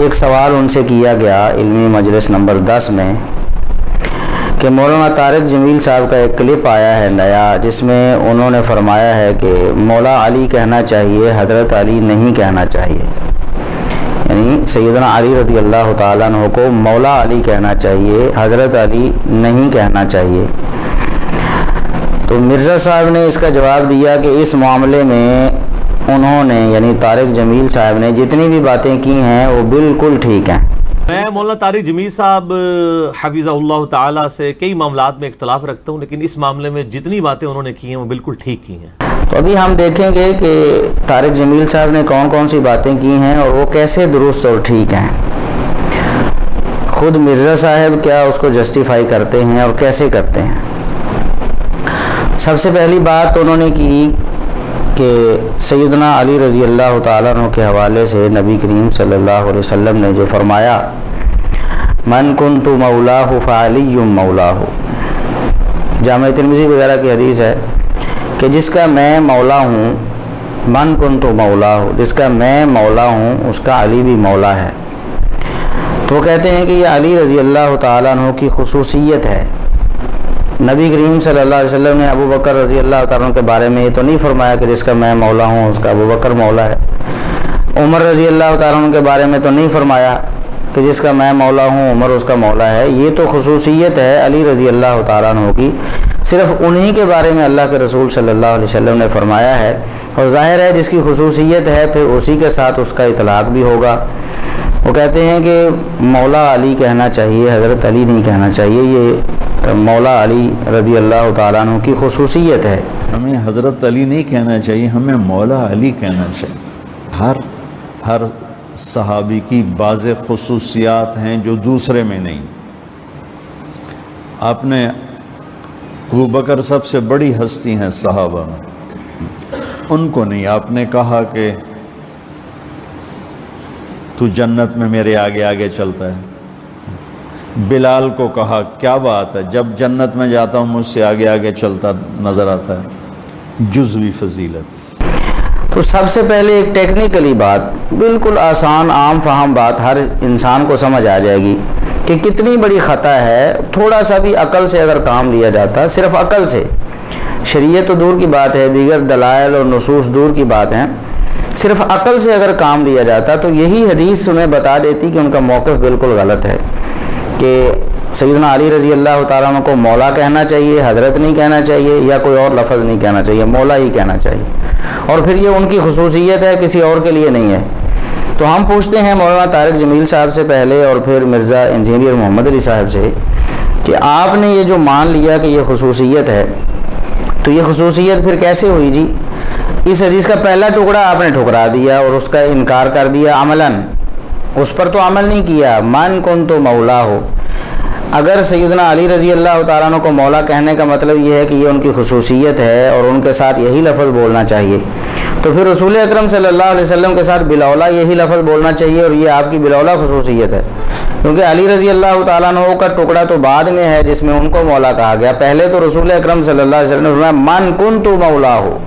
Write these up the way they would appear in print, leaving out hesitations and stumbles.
ایک سوال ان سے کیا گیا علمی مجلس نمبر 10 میں کہ مولانا طارق جمیل صاحب کا ایک کلپ آیا ہے نیا، جس میں انہوں نے فرمایا ہے کہ مولا علی کہنا چاہیے، حضرت علی نہیں کہنا چاہیے، یعنی سیدنا علی رضی اللہ تعالیٰ عنہ کو مولا علی کہنا چاہیے، حضرت علی نہیں کہنا چاہیے۔ تو مرزا صاحب نے اس کا جواب دیا کہ اس معاملے میں انہوں نے یعنی طارق جمیل صاحب نے جتنی بھی باتیں کی ہیں وہ بالکل ٹھیک ہیں۔ میں مولانا طارق جمیل صاحب حفظہ اللہ تعالیٰ سے کئی معاملات میں اختلاف رکھتا ہوں، لیکن اس معاملے میں جتنی باتیں انہوں نے کی ہیں وہ بالکل ٹھیک کی ہیں۔ تو ابھی ہم دیکھیں گے کہ طارق جمیل صاحب نے کون کون سی باتیں کی ہیں اور وہ کیسے درست اور ٹھیک ہیں۔ خود مرزا صاحب کیا اس کو جسٹیفائی کرتے ہیں اور کیسے کرتے ہیں۔ سب سے پہلی بات انہوں نے کی کہ سیدنا علی رضی اللہ تعالیٰ عنہ کے حوالے سے نبی کریم صلی اللہ علیہ وسلم نے جو فرمایا من کنت مولاہ فعلی مولاہ، جامع ترمذی وغیرہ کی حدیث ہے کہ جس کا میں مولا ہوں، من کنت مولاہ، جس کا میں مولا ہوں اس کا علی بھی مولا ہے۔ تو وہ کہتے ہیں کہ یہ علی رضی اللہ تعالیٰ عنہ کی خصوصیت ہے۔ نبی کریم صلی اللہ علیہ وسلم نے ابو بکر رضی اللہ تعالیٰ عنہ کے بارے میں یہ تو نہیں فرمایا کہ جس کا میں مولا ہوں اس کا ابو بکر مولا ہے۔ عمر رضی اللہ تعالیٰ عنہ کے بارے میں تو نہیں فرمایا کہ جس کا میں مولا ہوں عمر اس کا مولا ہے۔ یہ تو خصوصیت ہے علی رضی اللہ تعالیٰ عنہ کی، صرف انہی کے بارے میں اللہ کے رسول صلی اللہ علیہ وسلم نے فرمایا ہے، اور ظاہر ہے جس کی خصوصیت ہے پھر اسی کے ساتھ اس کا اطلاق بھی ہوگا۔ وہ کہتے ہیں کہ مولا علی کہنا چاہیے، حضرت علی نہیں کہنا چاہیے، یہ مولا علی رضی اللہ تعالیٰ عنہ کی خصوصیت ہے۔ ہمیں حضرت علی نہیں کہنا چاہیے، ہمیں مولا علی کہنا چاہیے۔ ہر صحابی کی بعض خصوصیات ہیں جو دوسرے میں نہیں۔ آپ نے ابو بکر سب سے بڑی ہستی ہیں صحابہ میں، ان کو نہیں آپ نے کہا کہ تو جنت میں میرے آگے آگے چلتا ہے۔ بلال کو کہا کیا بات ہے، جب جنت میں جاتا ہوں مجھ سے آگے آگے چلتا نظر آتا ہے۔ جزوی فضیلت۔ تو سب سے پہلے ایک ٹیکنیکلی بات، بالکل آسان عام فہم بات ہر انسان کو سمجھ آ جائے گی کہ کتنی بڑی خطا ہے۔ تھوڑا سا بھی عقل سے اگر کام لیا جاتا، صرف عقل سے، شریعت تو دور کی بات ہے، دیگر دلائل اور نصوص دور کی بات ہیں، صرف عقل سے اگر کام لیا جاتا تو یہی حدیث انہیں بتا دیتی کہ ان کا موقف بالکل غلط ہے، کہ سیدنا علی رضی اللہ تعالیٰ عنہ کو مولا کہنا چاہیے، حضرت نہیں کہنا چاہیے، یا کوئی اور لفظ نہیں کہنا چاہیے، مولا ہی کہنا چاہیے، اور پھر یہ ان کی خصوصیت ہے، کسی اور کے لیے نہیں ہے۔ تو ہم پوچھتے ہیں مولانا طارق جمیل صاحب سے پہلے اور پھر مرزا انجینئر محمد علی صاحب سے کہ آپ نے یہ جو مان لیا کہ یہ خصوصیت ہے، تو یہ خصوصیت پھر کیسے ہوئی جی؟ اس حدیث کا پہلا ٹکڑا آپ نے ٹھکرا دیا اور اس کا انکار کر دیا عملاً، اس پر تو عمل نہیں کیا۔ من کنت مولا ہو، اگر سیدنا علی رضی اللہ تعالیٰ عنہ کو مولا کہنے کا مطلب یہ ہے کہ یہ ان کی خصوصیت ہے اور ان کے ساتھ یہی لفظ بولنا چاہیے، تو پھر رسول اکرم صلی اللہ علیہ وسلم کے ساتھ بلولا یہی لفظ بولنا چاہیے، اور یہ آپ کی بلولا خصوصیت ہے، کیونکہ علی رضی اللہ تعالیٰ عنہ کا ٹکڑا تو بعد میں ہے جس میں ان کو مولا کہا گیا۔ پہلے تو رسول اکرم صلی اللہ علیہ وسلم نے فرمایا من کنت مولا ہو،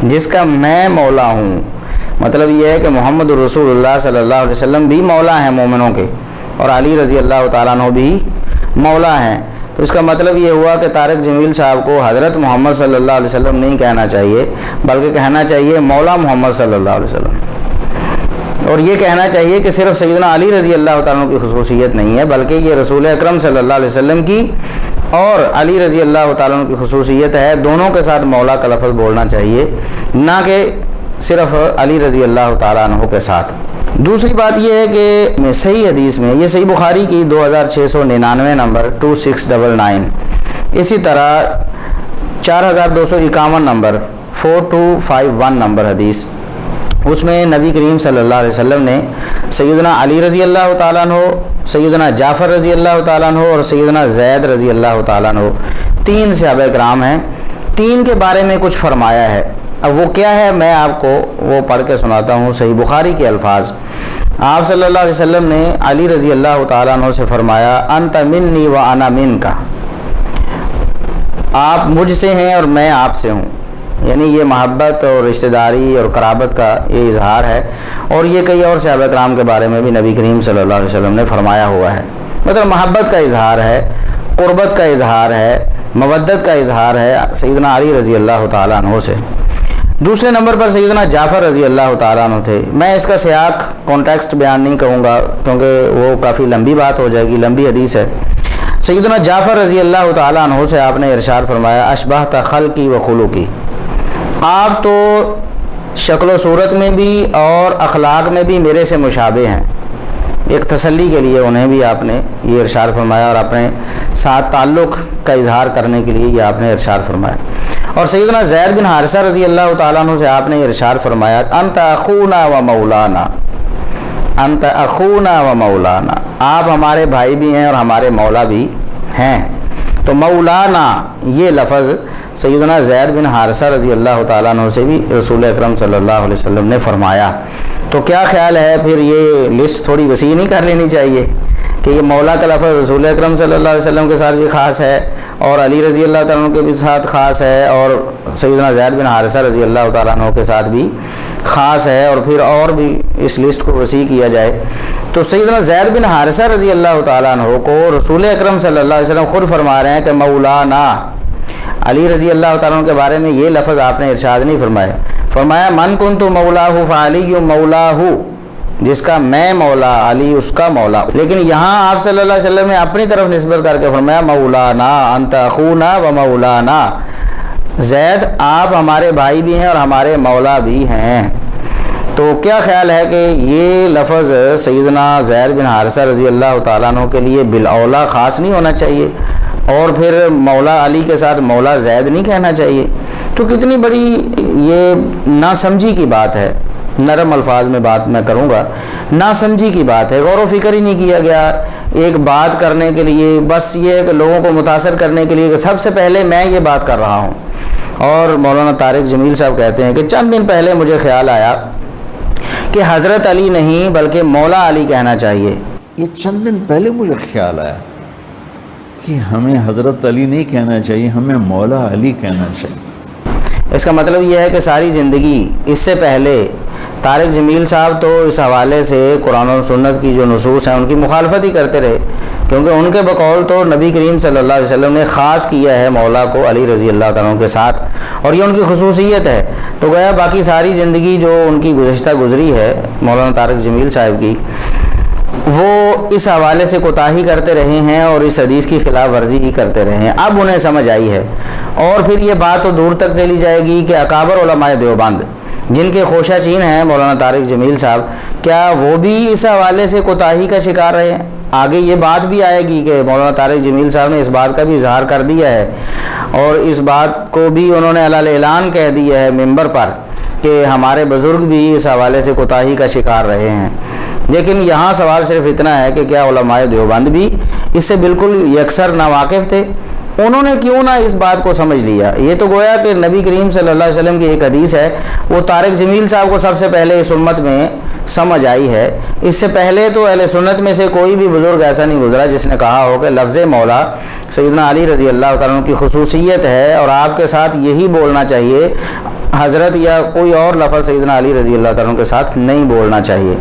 جس کا میں مولا ہوں، مطلب یہ ہے کہ محمد رسول اللہ صلی اللہ علیہ وسلم بھی مولا ہیں مومنوں کے، اور علی رضی اللہ تعالیٰ عنہ بھی مولا ہیں۔ تو اس کا مطلب یہ ہوا کہ طارق جمیل صاحب کو حضرت محمد صلی اللہ علیہ وسلم نہیں کہنا چاہیے، بلکہ کہنا چاہیے مولا محمد صلی اللہ علیہ وسلم، اور یہ کہنا چاہیے کہ صرف سیدنا علی رضی اللہ تعالیٰ عنہ کی خصوصیت نہیں ہے، بلکہ یہ رسول اکرم صلی اللہ علیہ وسلم کی اور علی رضی اللہ تعالیٰ عنہ کی خصوصیت ہے، دونوں کے ساتھ مولا کا لفظ بولنا چاہیے، نہ کہ صرف علی رضی اللہ تعالیٰ عنہ کے ساتھ۔ دوسری بات یہ ہے کہ صحیح حدیث میں، یہ صحیح بخاری کی 2699 نمبر 2699، اسی طرح 4251 نمبر 4251 نمبر حدیث، اس میں نبی کریم صلی اللہ علیہ وسلم نے سیدنا علی رضی اللہ تعالیٰ عنہ، سیدنا جعفر رضی اللہ تعالیٰ عنہ اور سیدنا زید رضی اللہ تعالیٰ عنہ، 3 صحابہ کرام ہیں، 3 کے بارے میں کچھ فرمایا ہے۔ اب وہ کیا ہے میں آپ کو وہ پڑھ کے سناتا ہوں، صحیح بخاری کے الفاظ۔ آپ صلی اللہ علیہ وسلم نے علی رضی اللہ تعالیٰ عنہ سے فرمایا انت منی وانا منک، آپ مجھ سے ہیں اور میں آپ سے ہوں۔ یعنی یہ محبت اور رشتہ داری اور قرابت کا یہ اظہار ہے، اور یہ کئی اور صحابہ کرام کے بارے میں بھی نبی کریم صلی اللہ علیہ وسلم نے فرمایا ہوا ہے۔ مطلب محبت کا اظہار ہے، قربت کا اظہار ہے، مودت کا اظہار ہے سیدنا علی رضی اللہ تعالیٰ عنہ سے۔ دوسرے نمبر پر سیدنا جعفر رضی اللہ تعالیٰ عنہ تھے۔ میں اس کا سیاق کانٹیکسٹ بیان نہیں کروں گا کیونکہ وہ کافی لمبی بات ہو جائے گی، لمبی حدیث ہے۔ سیدنا جعفر رضی اللہ تعالیٰ عنہ سے آپ نے ارشاد فرمایا، اشبہت خلقی و خلقی، آپ تو شکل و صورت میں بھی اور اخلاق میں بھی میرے سے مشابہ ہیں۔ ایک تسلی کے لیے انہیں بھی آپ نے یہ ارشاد فرمایا، اور اپنے ساتھ تعلق کا اظہار کرنے کے لیے یہ آپ نے ارشاد فرمایا۔ اور سیدنا زید بن حارثہ رضی اللہ تعالیٰ عنہ سے آپ نے ارشاد فرمایا، انت اخونا و مولانا، انت اخونا و مولانا، آپ ہمارے بھائی بھی ہیں اور ہمارے مولا بھی ہیں۔ تو مولانا یہ لفظ سیدنا زید بن حارثہ رضی اللہ تعالیٰ عنہ سے بھی رسول اکرم صلی اللہ علیہ وسلم نے فرمایا۔ تو کیا خیال ہے، پھر یہ لسٹ تھوڑی وسیع نہیں کر لینی چاہیے کہ یہ مولا کا لفظ رسول اکرم صلی اللہ علیہ وسلم کے ساتھ بھی خاص ہے، اور علی رضی اللہ تعالیٰ عنہ کے بھی ساتھ خاص ہے، اور سیدنا زید بن حارثہ رضی اللہ تعالیٰ عنہ کے ساتھ بھی خاص ہے، اور پھر اور بھی اس لسٹ کو وسیع کیا جائے تو سیدنا زید بن حارثہ رضی اللہ تعالیٰ عنہ کو رسول اکرم صلی اللہ علیہ وسلم خود فرما رہے ہیں کہ مولانا۔ علی رضی اللہ تعالیٰ عنہ کے بارے میں یہ لفظ آپ نے ارشاد نہیں فرمایا، فرمایا من کنت مولاہ فعلی مولاہ، جس کا میں مولا علی اس کا مولا۔ لیکن یہاں آپ صلی اللہ علیہ وسلم نے اپنی طرف نسبت کر کے فرمایا مولانا انت اخونا و مولانا، زید آپ ہمارے بھائی بھی ہیں اور ہمارے مولا بھی ہیں۔ تو کیا خیال ہے کہ یہ لفظ سیدنا زید بن حارثہ رضی اللہ تعالیٰ عنہ کے لیے بالاولا خاص نہیں ہونا چاہیے، اور پھر مولا علی کے ساتھ مولا زید نہیں کہنا چاہیے؟ تو کتنی بڑی یہ ناسمجھی کی بات ہے، نرم الفاظ میں بات میں کروں گا، ناسمجھی کی بات ہے، غور و فکر ہی نہیں کیا گیا ایک بات کرنے کے لیے، بس یہ ہے کہ لوگوں کو متاثر کرنے کے لیے کہ سب سے پہلے میں یہ بات کر رہا ہوں۔ اور مولانا طارق جمیل صاحب کہتے ہیں کہ چند دن پہلے مجھے خیال آیا کہ حضرت علی نہیں بلکہ مولا علی کہنا چاہیے۔ یہ چند دن پہلے مجھے خیال آیا کہ ہمیں حضرت علی نہیں کہنا چاہیے، ہمیں مولا علی کہنا چاہیے۔ اس کا مطلب یہ ہے کہ ساری زندگی اس سے پہلے طارق جمیل صاحب تو اس حوالے سے قرآن و سنت کی جو نصوص ہیں ان کی مخالفت ہی کرتے رہے، کیونکہ ان کے بقول تو نبی کریم صلی اللہ علیہ وسلم نے خاص کیا ہے مولا کو علی رضی اللہ تعالیٰ عنہ کے ساتھ، اور یہ ان کی خصوصیت ہے۔ تو گویا باقی ساری زندگی جو ان کی گزشتہ گزری ہے مولانا طارق جمیل صاحب کی، وہ اس حوالے سے کوتاہی کرتے رہے ہیں اور اس حدیث کی خلاف ورزی ہی کرتے رہے ہیں۔ اب انہیں سمجھ آئی ہے، اور پھر یہ بات تو دور تک چلی جائے گی کہ اکابر علماء دیوبند جن کے خوشہ چین ہیں مولانا طارق جمیل صاحب، کیا وہ بھی اس حوالے سے کوتاہی کا شکار رہے ہیں؟ آگے یہ بات بھی آئے گی کہ مولانا طارق جمیل صاحب نے اس بات کا بھی اظہار کر دیا ہے، اور اس بات کو بھی انہوں نے علیٰ اعلان کہہ دیا ہے ممبر پر کہ ہمارے بزرگ بھی اس حوالے سے کوتاہی کا شکار رہے ہیں۔ لیکن یہاں سوال صرف اتنا ہے کہ کیا علماء دیوبند بھی اس سے بالکل یکسر ناواقف تھے؟ انہوں نے کیوں نہ اس بات کو سمجھ لیا؟ یہ تو گویا کہ نبی کریم صلی اللہ علیہ وسلم کی ایک حدیث ہے، وہ طارق جمیل صاحب کو سب سے پہلے اس امت میں سمجھ آئی ہے۔ اس سے پہلے تو اہل سنت میں سے کوئی بھی بزرگ ایسا نہیں گزرا جس نے کہا ہو کہ لفظ مولا سیدنا علی رضی اللہ تعالیٰ عنہ کی خصوصیت ہے، اور آپ کے ساتھ یہی بولنا چاہیے، حضرت یا کوئی اور لفظ سیدنا علی رضی اللہ تعالیٰ عنہ کے ساتھ نہیں بولنا چاہیے۔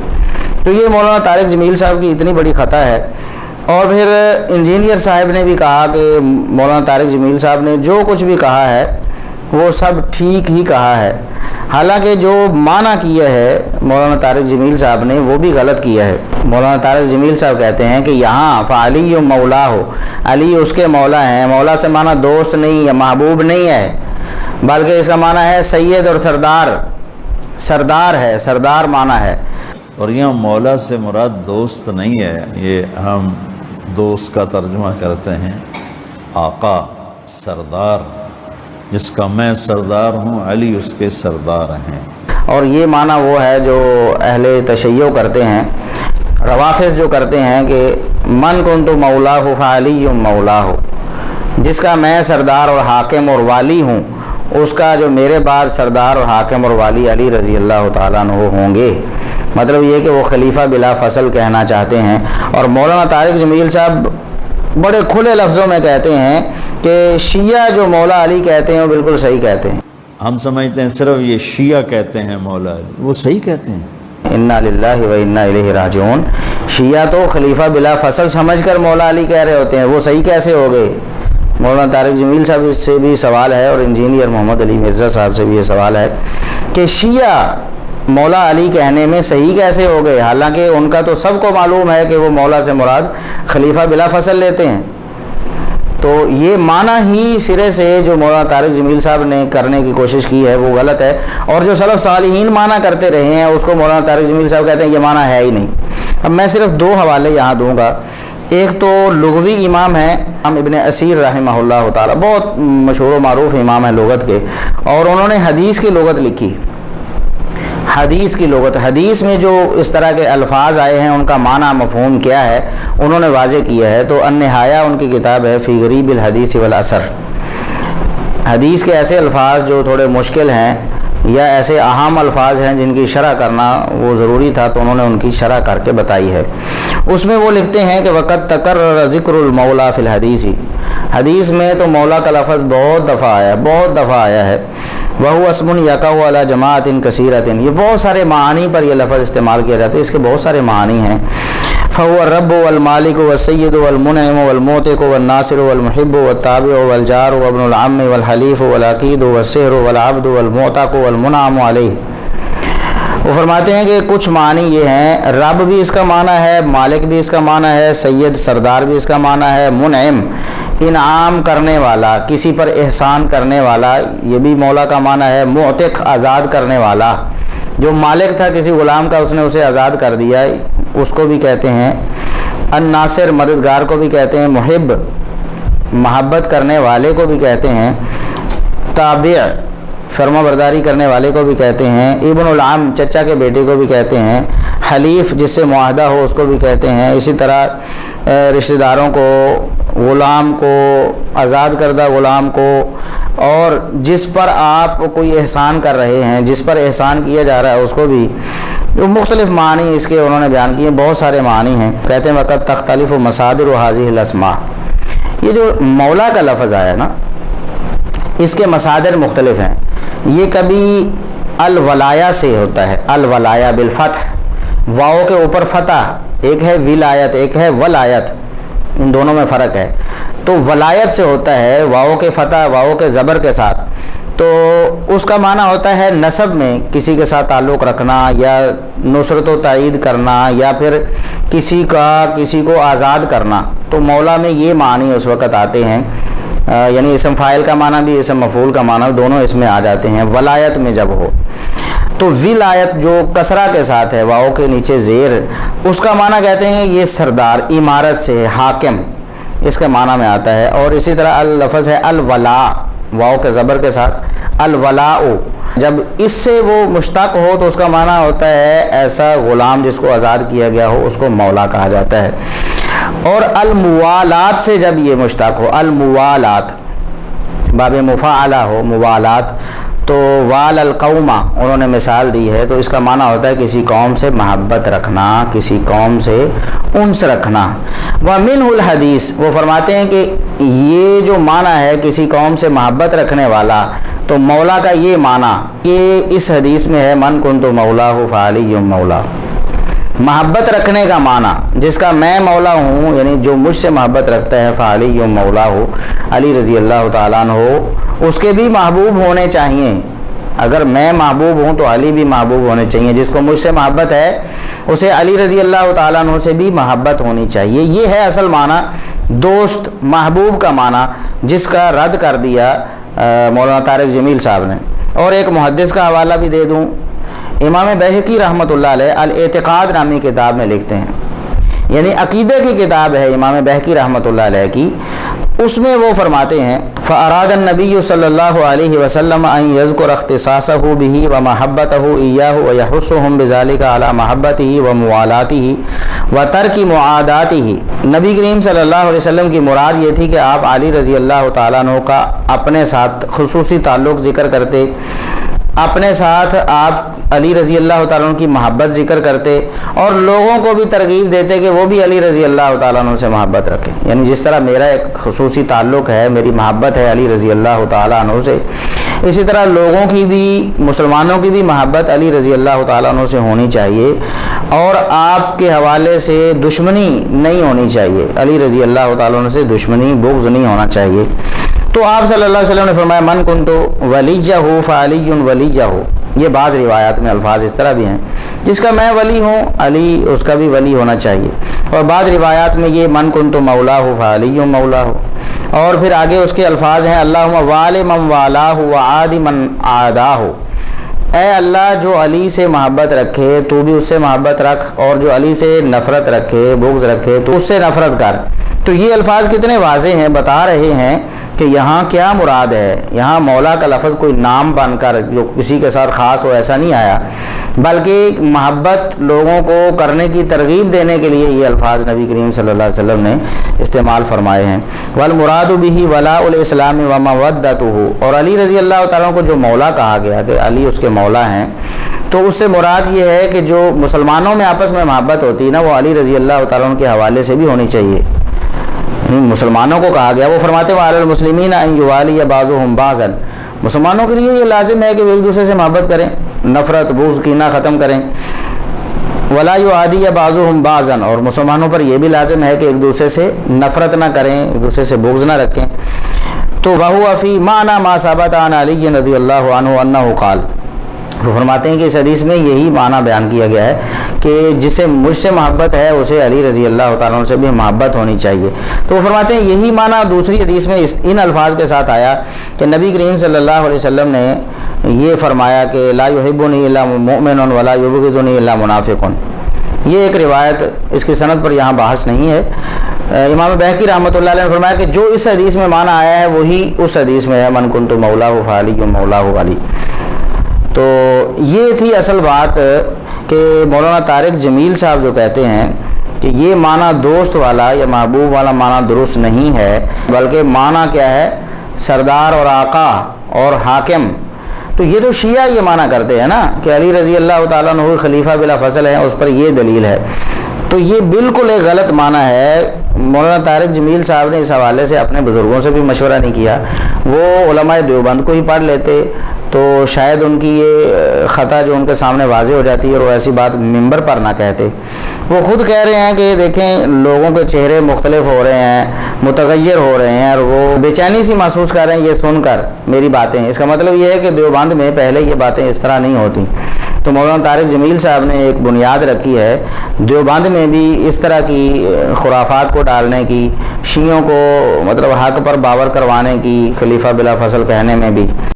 تو یہ مولانا طارق جمیل صاحب کی اتنی بڑی خطا ہے۔ اور پھر انجینئر صاحب نے بھی کہا کہ مولانا طارق جمیل صاحب نے جو کچھ بھی کہا ہے وہ سب ٹھیک ہی کہا ہے، حالانکہ جو معنی کیا ہے مولانا طارق جمیل صاحب نے وہ بھی غلط کیا ہے۔ مولانا طارق جمیل صاحب کہتے ہیں کہ یہاں فعلی مولا ہو، علی اس کے مولا ہیں۔ مولا سے معنی دوست نہیں یا محبوب نہیں ہے، بلکہ اس کا معنی ہے سید اور سردار، سردار ہے، سردار معنی ہے۔ اور یہاں مولا سے مراد دوست نہیں ہے، یہ ہم دوست کا ترجمہ کرتے ہیں آقا، سردار، جس کا میں سردار ہوں، علی اس کے سردار ہیں۔ اور یہ معنی وہ ہے جو اہل تشیع کرتے ہیں، روافظ جو کرتے ہیں کہ من کنت مولاہ فعلی مولاہ، جس کا میں سردار اور حاکم اور والی ہوں، اس کا جو میرے بعد سردار اور حاکم اور والی علی رضی اللہ تعالیٰ عنہ ہوں گے۔ مطلب یہ کہ وہ خلیفہ بلا فصل کہنا چاہتے ہیں۔ اور مولانا طارق جمیل صاحب بڑے کھلے لفظوں میں کہتے ہیں کہ شیعہ جو مولا علی کہتے ہیں وہ بالکل صحیح کہتے ہیں۔ ہم سمجھتے ہیں صرف یہ شیعہ کہتے ہیں مولا علی، وہ صحیح کہتے ہیں۔ انا للہ و انا الیہ راجعون۔ شیعہ تو خلیفہ بلا فصل سمجھ کر مولا علی کہہ رہے ہوتے ہیں، وہ صحیح کیسے ہو گئے؟ مولانا طارق جمیل صاحب سے بھی سوال ہے اور انجینئر محمد علی مرزا صاحب سے بھی یہ سوال ہے کہ شیعہ مولا علی کہنے میں صحیح کیسے ہو گئے، حالانکہ ان کا تو سب کو معلوم ہے کہ وہ مولا سے مراد خلیفہ بلا فصل لیتے ہیں۔ تو یہ معنی ہی سرے سے جو مولانا طارق جمیل صاحب نے کرنے کی کوشش کی ہے وہ غلط ہے، اور جو سلف صالحین معنی کرتے رہے ہیں اس کو مولانا طارق جمیل صاحب کہتے ہیں یہ معنی ہے ہی نہیں۔ اب میں صرف دو حوالے یہاں دوں گا۔ ایک تو لغوی امام ہے ابن اسیر رحمہ اللہ تعالی، بہت مشہور و معروف امام ہے لغت کے، اور انہوں نے حدیث کی لغت لکھی۔ حدیث کی لغت، حدیث میں جو اس طرح کے الفاظ آئے ہیں ان کا معنی مفہوم کیا ہے انہوں نے واضح کیا ہے۔ تو النہایہ ان کی کتاب ہے فی غریب الحدیث والاثر۔ حدیث کے ایسے الفاظ جو تھوڑے مشکل ہیں یا ایسے اہم الفاظ ہیں جن کی شرح کرنا وہ ضروری تھا، تو انہوں نے ان کی شرح کر کے بتائی ہے۔ اس میں وہ لکھتے ہیں کہ وقت تکرر ذکر المولا فی الحدیث، حدیث میں تو مولا کا لفظ بہت دفعہ آیا ہے۔ وہو اسم یقع علی جماعت کثیرۃ، یہ بہت سارے معانی پر یہ لفظ استعمال کیا جاتا ہے، اس کے بہت سارے معانی ہیں۔ فهو الرب والمالک والسید والمنعم والمعتق والناصر والمحب والتابع والجار وابن العم والحلیف والعقید والسحر والعبد والمعتق والمنعم علیہ۔ وہ فرماتے ہیں کہ کچھ معنی یہ ہیں، رب بھی اس کا معنی ہے، مالک بھی اس کا معنی ہے، سید سردار بھی اس کا معنی ہے، منعم انعام کرنے والا، کسی پر احسان کرنے والا، یہ بھی مولا کا معنی ہے، معتق آزاد کرنے والا، جو مالک تھا کسی غلام کا اس نے اسے آزاد کر دیا اس کو بھی کہتے ہیں، الناصر مددگار کو بھی کہتے ہیں، محب محبت کرنے والے کو بھی کہتے ہیں، تابع فرما برداری کرنے والے کو بھی کہتے ہیں، ابن العم چچا کے بیٹے کو بھی کہتے ہیں، حلیف جس سے معاہدہ ہو اس کو بھی کہتے ہیں، اسی طرح رشتہ داروں کو، غلام کو، آزاد کردہ غلام کو، اور جس پر آپ کوئی احسان کر رہے ہیں، جس پر احسان کیا جا رہا ہے اس کو بھی، جو مختلف معنی اس کے انہوں نے بیان کیے، بہت سارے معنی ہیں۔ کہتے ہیں وقت تختلف مصادر هذه الاسماء، یہ جو مولا کا لفظ آیا نا اس کے مصادر مختلف ہیں۔ یہ کبھی الولایا سے ہوتا ہے، الولایا بالفتح، واؤ کے اوپر فتح، ایک ہے ولایت ایک ہے ولایت، ان دونوں میں فرق ہے۔ تو ولایت سے ہوتا ہے واؤ کے فتح واؤ کے زبر کے ساتھ، تو اس کا معنی ہوتا ہے نسب میں کسی کے ساتھ تعلق رکھنا یا نصرت و تائید کرنا یا پھر کسی کو آزاد کرنا۔ تو مولا میں یہ معنی اس وقت آتے ہیں، یعنی اسم فاعل کا معنی بھی اسم مفعول کا معنی دونوں اس میں آ جاتے ہیں ولایت میں جب ہو۔ تو ولایت جو کسرہ کے ساتھ ہے واؤ کے نیچے زیر، اس کا معنی کہتے ہیں یہ سردار، عمارت سے حاکم، اس کے معنی میں آتا ہے۔ اور اسی طرح اللفظ ہے الولا، واؤ کے زبر کے ساتھ الولاء، جب اس سے وہ مشتق ہو تو اس کا معنی ہوتا ہے ایسا غلام جس کو آزاد کیا گیا ہو اس کو مولا کہا جاتا ہے۔ اور الموالات سے جب یہ مشتق ہو، الموالات باب مفاعلہ ہو، موالات، تو وال القومہ انہوں نے مثال دی ہے، تو اس کا معنی ہوتا ہے کسی قوم سے محبت رکھنا، کسی قوم سے انس رکھنا۔ ومنہ الحدیث، وہ فرماتے ہیں کہ یہ جو معنی ہے کسی قوم سے محبت رکھنے والا، تو مولا کا یہ معنی کہ اس حدیث میں ہے من کنت مولا فعلی مولا، محبت رکھنے کا معنی جس کا میں مولا ہوں، یعنی جو مجھ سے محبت رکھتا ہے فعلی مولا ہو، علی رضی اللہ تعالیٰ عنہ ہو، اس کے بھی محبوب ہونے چاہیے۔ اگر میں محبوب ہوں تو علی بھی محبوب ہونے چاہیے، جس کو مجھ سے محبت ہے اسے علی رضی اللہ تعالیٰ عنہ سے بھی محبت ہونی چاہیے۔ یہ ہے اصل معنی دوست محبوب کا معنی، جس کا رد کر دیا مولانا طارق جمیل صاحب نے۔ اور ایک محدث کا حوالہ بھی دے دوں، امام بہقی رحمۃ اللہ علیہ الاعتقاد نامی کتاب میں لکھتے ہیں، یعنی عقیدہ کی کتاب ہے امام بہقی رحمۃ اللہ علیہ کی، اس میں وہ فرماتے ہیں فَأَرَادَ النَّبِيُّ صلی اللہ علیہ وسلم أَن يَذْكُرَ اخْتِصَاصَهُ بِهِ وَمَحَبَّتَهُ إِيَّاهُ وَيَحُثُّهُم بِذَلِكَ عَلَى مَحَبَّتِهِ وَمُوَالَاتِهِ وَتَرْكِ مُعَادَاتِهِ۔ نبی کریم صلی اللہ علیہ وسلم کی مراد یہ تھی کہ آپ علی رضی اللہ تعالیٰ عنہ کا اپنے ساتھ خصوصی تعلق ذکر کرتے، اپنے ساتھ آپ علی رضی اللہ تعالیٰ عنہ کی محبت ذکر کرتے، اور لوگوں کو بھی ترغیب دیتے کہ وہ بھی علی رضی اللہ تعالیٰ عنہ سے محبت رکھیں، یعنی جس طرح میرا ایک خصوصی تعلق ہے، میری محبت ہے علی رضی اللہ تعالیٰ عنہ سے، اسی طرح لوگوں کی بھی، مسلمانوں کی بھی محبت علی رضی اللہ تعالیٰ عنہ سے ہونی چاہیے، اور آپ کے حوالے سے دشمنی نہیں ہونی چاہیے، علی رضی اللہ تعالیٰ عنہ سے دشمنی، بغض نہیں ہونا چاہیے۔ تو آپ صلی اللہ علیہ وسلم نے فرمایا من کنتو ولیجہ فعلی ولیجہ، یہ بعض روایات میں الفاظ اس طرح بھی ہیں، جس کا میں ولی ہوں علی اس کا بھی ولی ہونا چاہیے، اور بعض روایات میں یہ من کنتو مولا فعلی مولا، اور پھر آگے اس کے الفاظ ہیں اللہم والی من والاہ وعادی من عاداہ، اے اللہ جو علی سے محبت رکھے تو بھی اس سے محبت رکھ، اور جو علی سے نفرت رکھے، بغض رکھے تو اس سے نفرت کر۔ تو یہ الفاظ کتنے واضح ہیں، بتا رہے ہیں کہ یہاں کیا مراد ہے۔ یہاں مولا کا لفظ کوئی نام بن کر جو کسی کے ساتھ خاص ہو ایسا نہیں آیا، بلکہ محبت لوگوں کو کرنے کی ترغیب دینے کے لیے یہ الفاظ نبی کریم صلی اللہ علیہ وسلم نے استعمال فرمائے ہیں۔ والمراد به ولاء الاسلام ومودته، اور علی رضی اللہ تعالیٰ کو جو مولا کہا گیا کہ علی اس کے مولا ہیں، تو اس سے مراد یہ ہے کہ جو مسلمانوں میں آپس میں محبت ہوتی ہے نا، وہ علی رضی اللہ تعالیٰ کے حوالے سے بھی ہونی چاہیے۔ مسلمانوں کو کہا گیا، وہ فرماتے ہیں وعلی المسلمین ان یوالی بعضهم بعضا، مسلمانوں کے لیے یہ لازم ہے کہ وہ ایک دوسرے سے محبت کریں، نفرت بغض کینہ ختم کریں۔ ولا یعادی بعضهم بعضا، اور مسلمانوں پر یہ بھی لازم ہے کہ ایک دوسرے سے نفرت نہ کریں، ایک دوسرے سے بغض نہ رکھیں۔ تو وہو فی معنی ما ثبت عن علی رضی اللہ عنہ انہ قال، وہ فرماتے ہیں کہ اس حدیث میں یہی معنی بیان کیا گیا ہے کہ جسے مجھ سے محبت ہے اسے علی رضی اللہ تعالیٰ عنہ سے بھی محبت ہونی چاہیے۔ تو وہ فرماتے ہیں یہی معنی دوسری حدیث میں ان الفاظ کے ساتھ آیا کہ نبی کریم صلی اللہ علیہ وسلم نے یہ فرمایا کہ لا یحبنی الا مؤمن ولا یبغضنی الا منافق۔ یہ ایک روایت، اس کی سند پر یہاں بحث نہیں ہے۔ امام بہقی رحمۃ اللہ علیہ نے فرمایا کہ جو اس حدیث میں معنی آیا ہے وہی اس حدیث میں ہے من کنت مولا فعلی مولا علی۔ تو یہ تھی اصل بات کہ مولانا طارق جمیل صاحب جو کہتے ہیں کہ یہ معنی دوست والا یا محبوب والا معنی درست نہیں ہے، بلکہ معنی کیا ہے سردار اور آقا اور حاکم۔ تو یہ تو شیعہ یہ معنی کرتے ہیں نا کہ علی رضی اللہ تعالیٰ عنہ خلیفہ بلا فصل ہے، اس پر یہ دلیل ہے۔ تو یہ بالکل ایک غلط معنی ہے۔ مولانا طارق جمیل صاحب نے اس حوالے سے اپنے بزرگوں سے بھی مشورہ نہیں کیا، وہ علماء دیوبند کو ہی پڑھ لیتے تو شاید ان کی یہ خطا جو ان کے سامنے واضح ہو جاتی ہے اور وہ ایسی بات ممبر پر نہ کہتے۔ وہ خود کہہ رہے ہیں کہ دیکھیں لوگوں کے چہرے مختلف ہو رہے ہیں، متغیر ہو رہے ہیں، اور وہ بے چینی سی محسوس کر رہے ہیں یہ سن کر میری باتیں۔ اس کا مطلب یہ ہے کہ دیوبند میں پہلے یہ باتیں اس طرح نہیں ہوتی۔ تو مولانا طارق جمیل صاحب نے ایک بنیاد رکھی ہے دیوبند میں بھی اس طرح کی خرافات کو ڈالنے کی، شیعوں کو مطلب حق پر باور کروانے کی، خلیفہ بلا فصل کہنے میں بھی۔